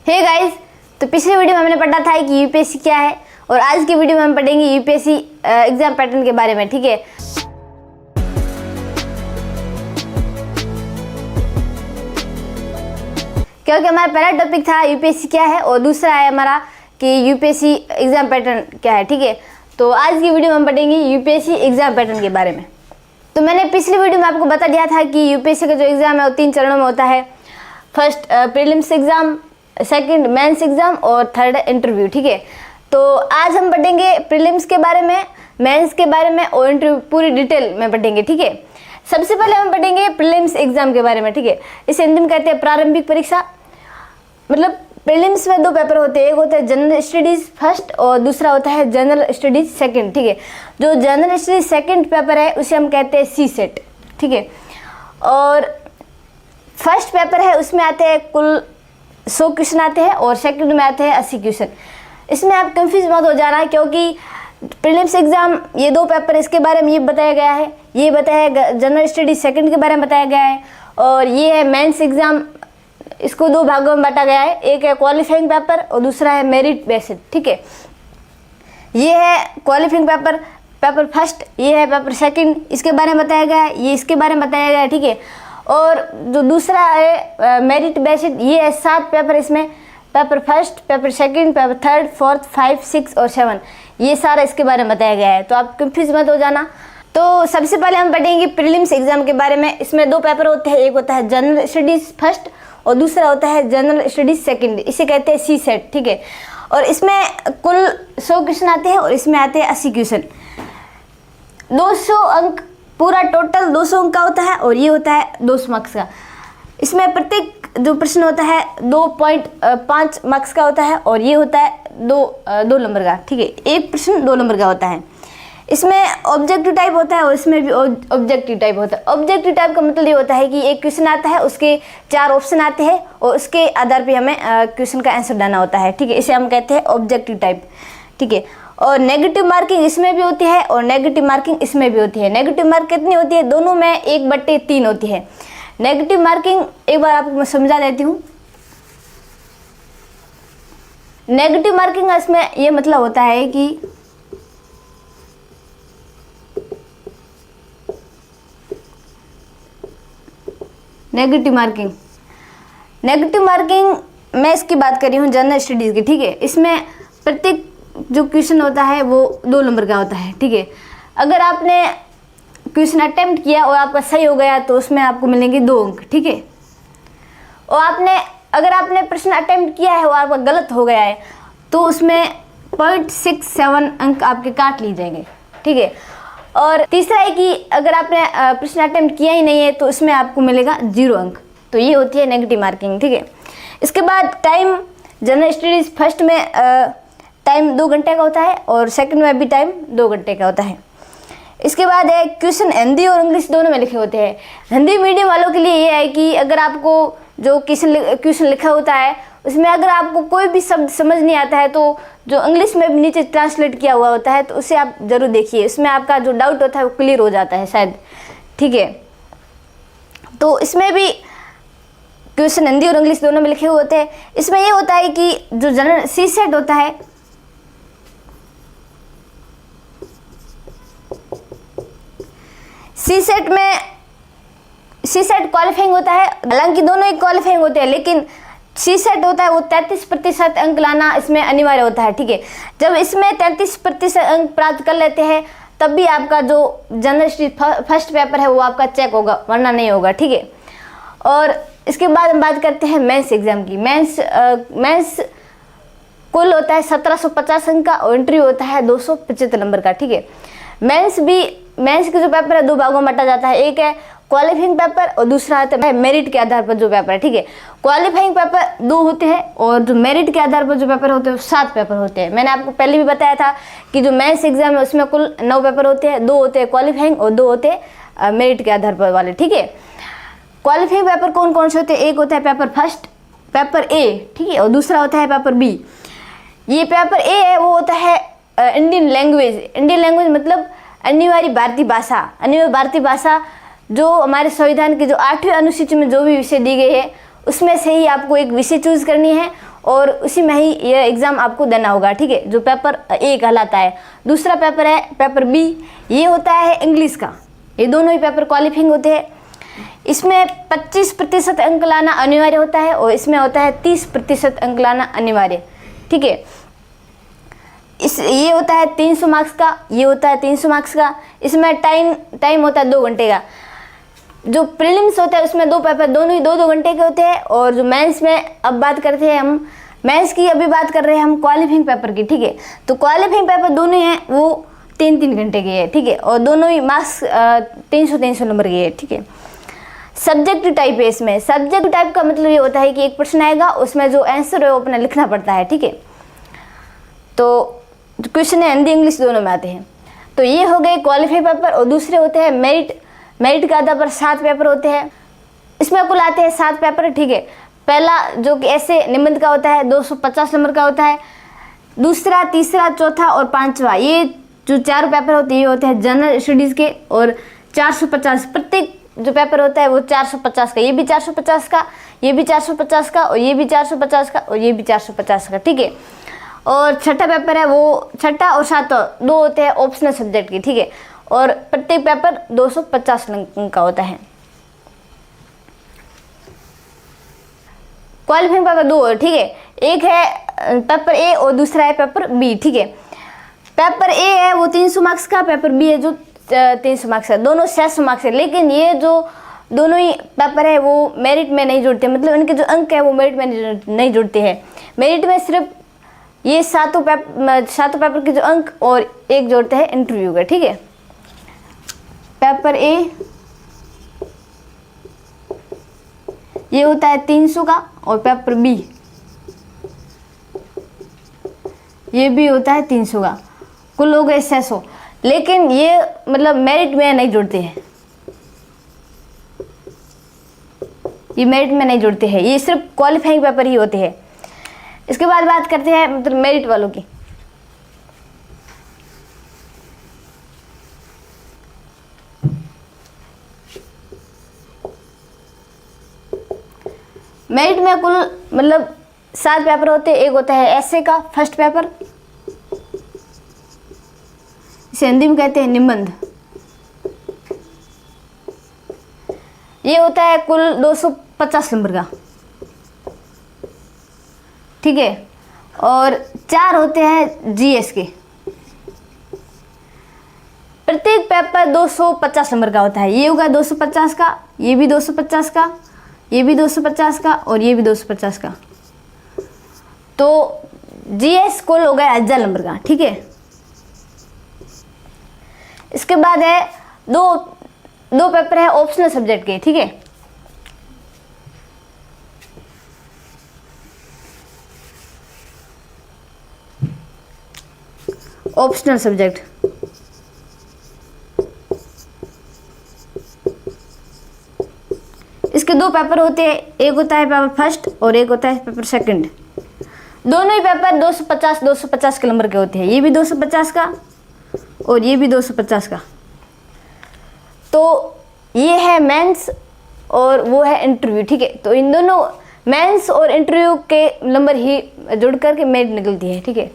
Hey guys, तो पिछले video में हमने पढ़ा था कि यूपीएससी क्या है और आज की वीडियो में हम पढ़ेंगे यूपीएससी एग्जाम पैटर्न के बारे में। ठीक है, क्योंकि हमारा पहला टॉपिक था यूपीएससी क्या है और दूसरा है हमारा कि यूपीएससी एग्जाम पैटर्न क्या है। ठीक है, तो आज की वीडियो में हम पढ़ेंगे यूपीएससी एग्जाम पैटर्न के बारे में। तो मैंने पिछली वीडियो में आपको बता दिया था कि यूपीएससी का जो एग्जाम है वो 3 चरणों में होता है। First prelims exam, second mains exam और थर्ड इंटरव्यू। ठीक है, तो आज हम पढ़ेंगे प्रीलिम्स के बारे में, मेंस के बारे में और इंटरव्यू पूरी डिटेल में पढ़ेंगे। ठीक है, सबसे पहले हम पढ़ेंगे प्रीलिम्स एग्जाम के बारे में। ठीक है, इसे हिंदी में कहते हैं प्रारंभिक परीक्षा। मतलब प्रीलिम्स में 2 पेपर होते हैं, एक होता है जनरल स्टडीज फर्स्ट और दूसरा होता है जनरल स्टडीज सेकंड। ठीक है, जो जनरल स्टडीज सेकंड पेपर है उसे हम कहते हैं सी सेट। ठीक है, और फर्स्ट पेपर है उसमें आते हैं कुल 100 क्वेश्चन आते हैं और सेकंड में आते हैं 80 क्वेश्चन। इसमें आप कंफ्यूज मत हो जाना, क्योंकि प्रीलिम्स एग्जाम ये 2 पेपर इसके बारे में ये बताया गया है, ये बताया जनरल स्टडीज सेकंड के बारे में बताया गया है, और ये है मेंस एग्जाम। इसको 2 भागों में बांटा गया है, एक है क्वालिफाइंग पेपर और दूसरा है मेरिट बेस्ड। ठीक है, ये है क्वालिफाइंग पेपर, पेपर फर्स्ट, ये है पेपर सेकंड, इसके बारे में बताया गया है, ये इसके बारे में बताया गया है। ठीक है, और जो दूसरा है मेरिट बेस्ड, ये है 7 पेपर, इसमें paper first, paper second, paper third, fourth, 5, 6 और 7, ये सारा इसके बारे में बताया गया है। तो आप कंफ्यूज मत हो जाना। तो सबसे पहले हम पढ़ेंगे प्रीलिम्स एग्जाम के बारे में। इसमें 2 पेपर होते हैं, एक होता है जनरल स्टडीज फर्स्ट और दूसरा होता है जनरल स्टडीज सेकंड, इसे कहते हैं सी सेट। ठीक है, और इसमें कुल 100 क्वेश्चन आते हैं और इसमें आते हैं 80 क्वेश्चन। 200 अंक, पूरा टोटल 200 अंक का होता है और ये होता है 200 मार्क्स का। इसमें प्रत्येक जो प्रश्न होता है 2.5 मार्क्स का होता है और ये होता है 2 नंबर का। ठीक है, एक प्रश्न 2 नंबर का होता है। इसमें ऑब्जेक्टिव टाइप होता है और इसमें भी ऑब्जेक्टिव टाइप होता है। ऑब्जेक्टिव टाइप का मतलब ये होता है कि एक क्वेश्चन आता है, उसके 4 ऑप्शन आते हैं और उसके आधार पे हमें क्वेश्चन का आंसर देना होता है। ठीक है, इसे हम कहते हैं ऑब्जेक्टिव टाइप। ठीक है, और नेगेटिव मार्किंग इसमें भी होती है और नेगेटिव मार्किंग इसमें भी होती है। नेगेटिव मार्क कितनी होती है? दोनों में 1/3 होती है। नेगेटिव मार्किंग एक बार आपको मैं समझा देती हूँ। नेगेटिव मार्किंग का इसमें ये मतलब होता है कि नेगेटिव मार्किंग मैं इसकी बात कर रही हूँ जनरल स्टडीज की। ठीक है, इसमें प्रत्येक जो क्वेश्चन होता है वो 2 नंबर का होता है। ठीक है, अगर आपने क्वेश्चन अटेम्प्ट किया और आपका सही हो गया तो उसमें आपको मिलेंगे 2 अंक। ठीक है, और अगर आपने प्रश्न अटेम्प्ट किया है और आपका गलत हो गया है तो उसमें 0.67 अंक आपके काट लिए जाएंगे। ठीक है, और तीसरा है कि अगर आपने प्रश्न अटेम्प्ट किया ही नहीं है तो इसमें आपको मिलेगा 0 अंक। तो ये होती है नेगेटिव मार्किंग। ठीक है, इसके बाद टाइम, जनरल स्टडीज फर्स्ट में टाइम 2 घंटे का होता है और सेकंड में भी टाइम 2 घंटे का होता है। इसके बाद है क्वेश्चन हिंदी और इंग्लिश दोनों में लिखे होते हैं। हिंदी मीडियम वालों के लिए ये है कि अगर आपको जो क्वेश्चन लिखा होता है उसमें अगर आपको कोई भी शब्द समझ नहीं आता है तो जो इंग्लिश में भी नीचे ट्रांसलेट किया हुआ होता है तो उसे आप जरूर देखिए, उसमें आपका जो डाउट होता है वो क्लियर हो जाता है शायद। ठीक है, तो इसमें भी क्वेश्चन हिंदी और इंग्लिश दोनों में लिखे हुए होते हैं। इसमें ये होता है कि जो जनरल सी सेट होता है, सी सेट क्वालिफाइंग होता है। हालांकि दोनों ही क्वालिफाइंग होते हैं, लेकिन सी सेट होता है वो 33% अंक लाना इसमें अनिवार्य होता है। ठीक है, जब इसमें 33% अंक प्राप्त कर लेते हैं तब भी आपका जो जनरल स्टडीज फर्स्ट पेपर है वो आपका चेक होगा, वरना नहीं होगा। ठीक है, और इसके बाद हम बात करते हैं मेंस एग्जाम की। मेंस कुल होता है 1750 अंक का और इंटरव्यू होता है 275 नंबर का। ठीक है, मेंस के जो पेपर है 2 भागों में बांटा जाता है, एक है क्वालिफाइंग पेपर और दूसरा आता है मेरिट के आधार पर जो पेपर है। ठीक है, क्वालिफाइंग पेपर 2 होते हैं और जो मेरिट के आधार पर जो पेपर होते हैं वो 7 पेपर होते हैं। मैंने आपको पहले भी बताया था कि जो मेंस एग्जाम है उसमें कुल 9 पेपर होते हैं, 2 होते हैं क्वालिफाइंग और 2 होते हैं मेरिट के आधार पर वाले। ठीक है, क्वालिफाइंग पेपर कौन कौन से होते हैं? एक होता है पेपर फर्स्ट, पेपर ए। ठीक है, और दूसरा होता है पेपर बी। ये पेपर ए है वो होता है इंडियन लैंग्वेज मतलब अनिवार्य भारतीय भाषा जो हमारे संविधान के जो 8वें अनुसूची में जो भी विषय दी गई है उसमें से ही आपको एक विषय चूज करनी है और उसी में ही ये एग्ज़ाम आपको देना होगा, ठीक है, जो पेपर ए कहलाता है। दूसरा पेपर है पेपर बी, ये होता है इंग्लिश का। ये दोनों ही पेपर क्वालिफाइंग होते हैं। इसमें 25% अंक लाना अनिवार्य होता है और इसमें होता है 30% अंक लाना अनिवार्य, ठीक है। ये होता है 300 मार्क्स का, ये होता है 300 मार्क्स का। इसमें टाइम होता है 2 घंटे का। जो प्रीलिम्स होता है उसमें 2 पेपर दोनों ही 2-2 घंटे के होते हैं। और जो मेंस में अब बात करते हैं हम, मेंस की अभी बात कर रहे हैं हम क्वालिफाइंग पेपर की, ठीक है। तो क्वालिफाइंग पेपर दोनों हैं वो 3-3 घंटे के है, ठीक है, और दोनों ही मार्क्स 300 नंबर के है, ठीक है। सब्जेक्ट टाइप है इसमें। सब्जेक्ट टाइप का मतलब ये होता है कि एक प्रश्न आएगा, उसमें जो आंसर है वो अपना लिखना पड़ता है, ठीक है। तो क्वेश्चन है हिंदी इंग्लिश दोनों में आते हैं। तो ये हो गए क्वालिफाई पेपर। और दूसरे होते हैं मेरिट के आधार पर 7 पेपर होते हैं। इसमें कुल आते हैं 7 पेपर, ठीक है। पहला जो कि ऐसे निबंध का होता है 250 नंबर का होता है। दूसरा, तीसरा, चौथा और 5वां, ये जो 4 पेपर होते हैं ये होते हैं जनरल स्टडीज़ के। और 450 प्रत्येक जो पेपर होता है वो 450 का, ये भी 450 का, ये भी 450 का, और ये भी 450 का, और ये भी 450 का, ठीक है। और छठा पेपर है वो, छठा और सातवां 2 होते हैं ऑप्शनल सब्जेक्ट के, ठीक है। और प्रत्येक पेपर 250 अंक का होता है। क्वालिफाइंग पेपर 2 है, ठीक है। एक है पेपर ए और दूसरा है पेपर बी, ठीक है। पेपर ए है वो 300 मार्क्स का, पेपर बी है जो 300 मार्क्स है। दोनों 600 मार्क्स है। लेकिन ये जो दोनों ही पेपर है वो मेरिट में नहीं जुड़ते, मतलब इनके जो अंक है वो मेरिट में नहीं जुड़ते हैं। मेरिट में सिर्फ ये सातों पेपर के जो अंक और एक जोड़ते हैं इंटरव्यू का, ठीक है। पेपर ए ये होता है 300 का, और पेपर बी ये भी होता है 300 का। कुल हो गए 600। लेकिन ये मतलब मेरिट में नहीं जुड़ते हैं, ये मेरिट में नहीं जुड़ते हैं, ये सिर्फ क्वालिफाइंग पेपर ही होते हैं। इसके बाद बात करते हैं मतलब मेरिट वालों की। मेरिट में कुल मतलब 7 पेपर होते हैं। एक होता है एसे का फर्स्ट पेपर, इसे हिंदी में कहते हैं निबंध। ये होता है कुल 250 नंबर का, ठीक है। और 4 होते हैं जीएस के। प्रत्येक पेपर 250 नंबर का होता है। ये होगा 250 का, ये भी 250 का, ये भी 250 का, और ये भी 250 का। तो जीएस कुल हो गया 1000 नंबर का, ठीक है। इसके बाद है दो पेपर है ऑप्शनल सब्जेक्ट के, ठीक है। ऑप्शनल सब्जेक्ट इसके 2 पेपर होते हैं। एक होता है पेपर फर्स्ट और एक होता है पेपर सेकंड। दोनों ही पेपर 250 के नंबर के होते हैं। ये भी 250 का और ये भी 250 का। तो ये है मेंस और वो है इंटरव्यू, ठीक है। तो इन दोनों मेंस और इंटरव्यू के नंबर ही जुड़ करके मेरिट निकलती है, ठीक है।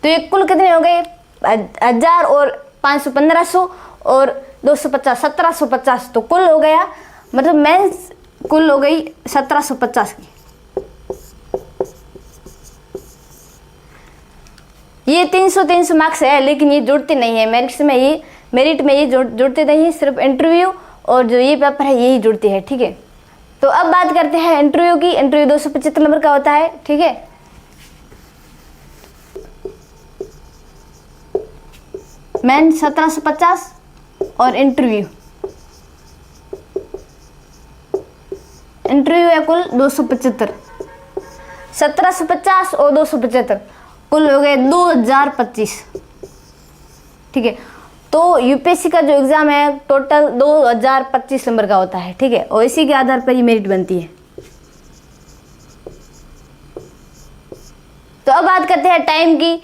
तो ये कुल कितने हो गए 1000 और 500 1500 और 250 1750। तो कुल हो गया मतलब मेंस कुल हो गई 1750 की। ये 300 मार्क्स है, लेकिन ये जुड़ते नहीं है मेरिट में ये जुड़ते नहीं है। सिर्फ इंटरव्यू और जो ये पेपर है यही जुड़ते हैं, ठीक है। तो अब बात करते हैं इंटरव्यू की। इंटरव्यू 275 नंबर का होता है, ठीक है। मेन 1750 और इंटरव्यू है कुल 275। 1750 और 275 कुल हो गए 2025, ठीक है। तो यूपीएससी का जो एग्ज़ाम है टोटल 2025 नंबर का होता है, ठीक है। और इसी के आधार पर ही मेरिट बनती है। तो अब बात करते हैं टाइम की।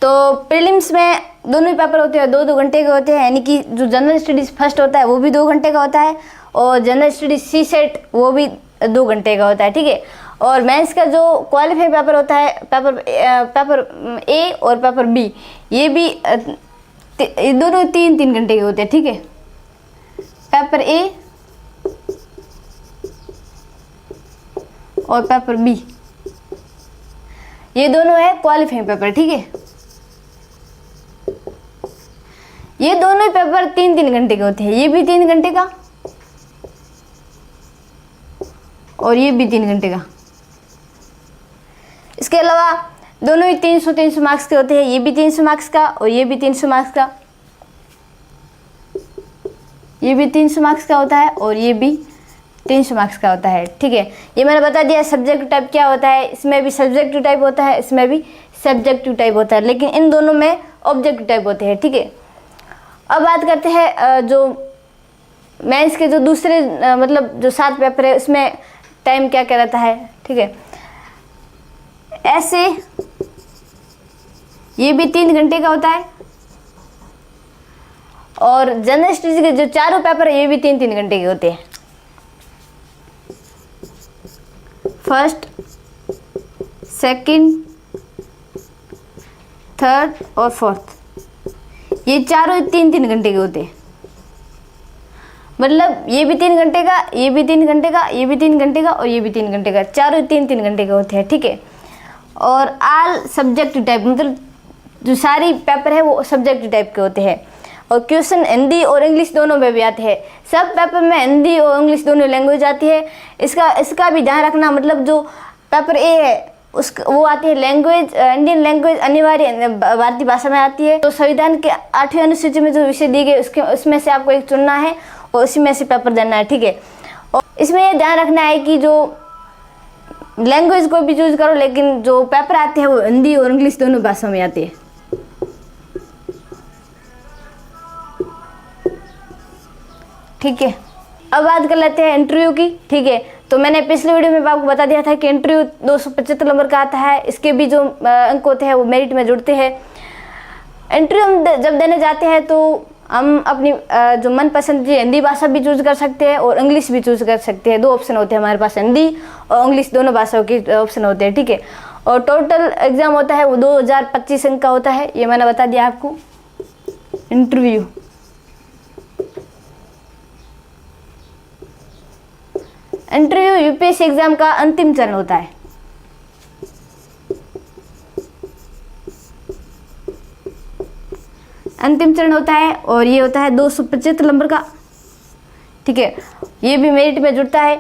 तो प्रीलिम्स में दोनों ही पेपर होते हैं 2-2 घंटे के होते हैं, यानी कि जो जनरल स्टडीज़ फर्स्ट होता है वो भी 2 घंटे का होता है, और जनरल स्टडीज सी सेट वो भी 2 घंटे का होता है, ठीक है। और मेंस का जो क्वालिफाइंग पेपर होता है, पेपर ए और पेपर बी, ये भी दोनों 3-3 घंटे के होते हैं, ठीक है। पेपर ए और पेपर बी, ये दोनों है क्वालिफाइंग पेपर, ठीक है। ये दोनों ही पेपर 3-3 घंटे के होते हैं। ये भी 3 घंटे का और ये भी 3 घंटे का। इसके अलावा दोनों ही 300-300 मार्क्स के होते हैं। ये भी 300 मार्क्स का और ये भी 300 मार्क्स का। ये भी 300 मार्क्स का होता है और ये भी 300 मार्क्स का होता है, ठीक है। ये मैंने बता दिया सब्जेक्टिव टाइप क्या होता है। इसमें भी सब्जेक्टिव टाइप होता है, इसमें भी सब्जेक्टिव टाइप होता है, लेकिन इन दोनों में ऑब्जेक्टिव टाइप होते हैं, ठीक है। अब बात करते हैं जो मेंस के जो दूसरे मतलब जो 7 पेपर है, उसमें टाइम क्या क्या रहता है, ठीक है। ऐसे ये भी 3 घंटे का होता है और जनरल स्टडीज के जो चारों पेपर है, ये भी 3-3 घंटे के होते हैं। फर्स्ट, सेकंड, थर्ड और फोर्थ, ये चारों 3-3 घंटे के होते हैं। मतलब ये भी 3 घंटे का, ये भी 3 घंटे का, ये भी 3 घंटे का और ये भी 3 घंटे का, चारों 3-3 घंटे के होते हैं, ठीक है। और आल सब्जेक्टिव टाइप, मतलब जो सारी पेपर है वो सब्जेक्टिव टाइप के होते हैं। और क्वेश्चन हिंदी और इंग्लिश दोनों में भी आते हैं। सब पेपर में हिंदी और इंग्लिश दोनों लैंग्वेज आती है। इसका भी ध्यान रखना, मतलब जो पेपर ए है वो आती है लैंग्वेज, इंडियन लैंग्वेज अनिवार्य भारतीय भाषा में आती है। तो संविधान के 8वीं अनुसूची में जो विषय दिए गए उसमें से आपको एक चुनना है और उसी में से पेपर देना है, ठीक है। और इसमें यह ध्यान रखना है कि जो लैंग्वेज को भी चूज करो, लेकिन जो पेपर आते हैं वो हिंदी और इंग्लिश दोनों भाषा में आते हैं, ठीक है। अब बात कर लेते हैं इंटरव्यू की, ठीक है। तो मैंने पिछले वीडियो में आपको बता दिया था कि इंटरव्यू 275 नंबर का आता है। इसके भी जो अंक होते हैं वो मेरिट में जुड़ते हैं। इंटरव्यू हम जब देने जाते हैं तो हम अपनी जो मनपसंद की हिंदी भाषा भी चूज कर सकते हैं और इंग्लिश भी चूज कर सकते हैं। 2 ऑप्शन होते हैं हमारे पास, हिंदी और इंग्लिश दोनों भाषाओं के ऑप्शन होते हैं, ठीक है। और टोटल एग्जाम होता है वो 2025 अंक का होता है, ये मैंने बता दिया आपको। इंटरव्यू यूपीएससी एग्जाम का अंतिम चरण होता है। अंतिम चरण होता है और ये होता है 275 नंबर का, ठीक है। ये भी मेरिट में जुड़ता है।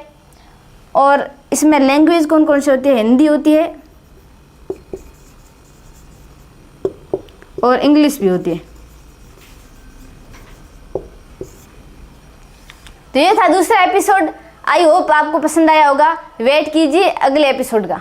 और इसमें लैंग्वेज कौन कौन सी होती है? हिंदी होती है और इंग्लिश भी होती है। तो ये था दूसरा एपिसोड। आई होप आपको पसंद आया होगा। वेट कीजिए अगले एपिसोड का।